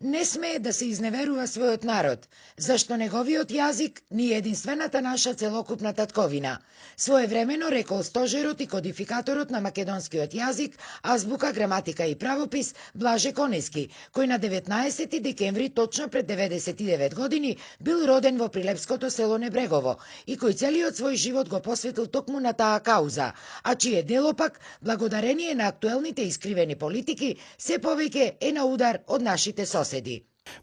Не смее да се изневерува својот народ, зашто неговиот јазик ни е единствената наша целокупна татковина. Своевремено рекол стожерот и кодификаторот на македонскиот јазик, азбука, граматика и правопис Блаже Конески, кој на 19 декември точно пред 99 години бил роден во прилепското село Небрегово и кој целиот свој живот го посветил токму на таа кауза, а чие дело пак, благодарение на актуелните искривени политики, се повеќе е на удар од нашите соседи.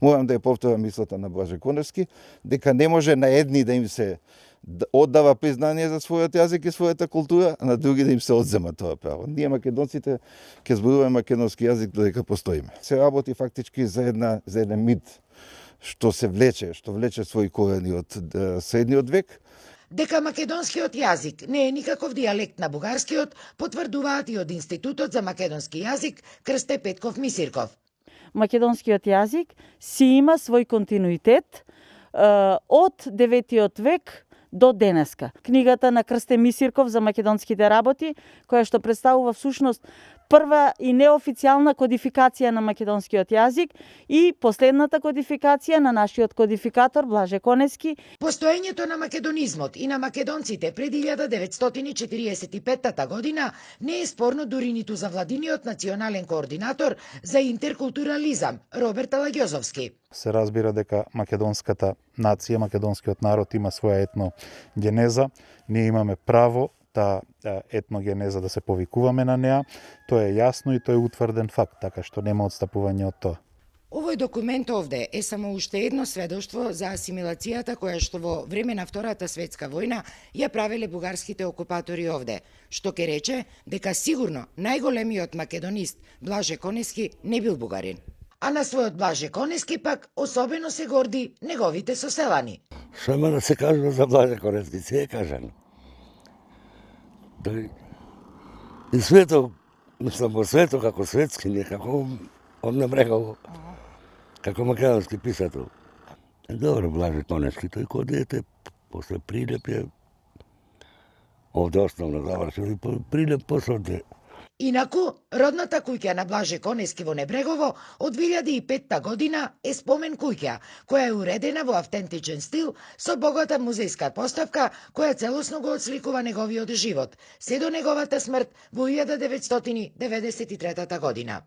Морам да ја повторам мислата на Блаже Коневски, дека не може на едни да им се оддава признание за својот јазик и својата култура, а на други да им се одзема тоа право. Ние македонците ќе зборуваме македонски јазик додека постоиме. Се работи фактички за еден мит што влече своји корени од средниот век. Дека македонскиот јазик не е никаков дијалект на бугарскиот, потврдуваат и од Институтот за македонски јазик Крсте Петков Мисирков. Македонскиот јазик си има свој континуитет од 9 век до денеска. Книгата на Крсте Мисирков за македонските работи, која што представува всушност прва и неофицијална кодификација на македонскиот јазик и последната кодификација на нашиот кодификатор Блаже Конески. Постоењето на македонизмот и на македонците пред 1945 година не е спорно дури ниту за владиниот национален координатор за интеркултурализам Роберт Алагјозовски. Се разбира дека македонската нација, македонскиот народ има своја етногенеза. Ние имаме право таа етногенеза да се повикуваме на неа. Тоа е јасно и тоа е утврден факт, така што нема отстапување од тоа. Овој документ овде е само уште едно сведоштво за асимилацијата која што во време на Втората светска војна ја правеле бугарските окупатори овде, што ке рече дека сигурно најголемиот македонист Блаже Конески не бил бугарин. А на својот Блаже Конески пак особено се горди неговите соселани. Што има да се кажува за Блаже Конески, се е кажано. И свето, мислам, во свето како светски, не како од Небрегово, како македонски писател. Добро, Блаже Конески, тој кој дете, после Прилеп е овде основно завршил и Прилеп после овде. Инаку, родната куќа на Блаже Конески во Небрегово од 2005 година е спомен куќа, која е уредена во автентичен стил со богата музејска поставка која целосно го отсликува неговиот живот, се до неговата смрт во 1993 година.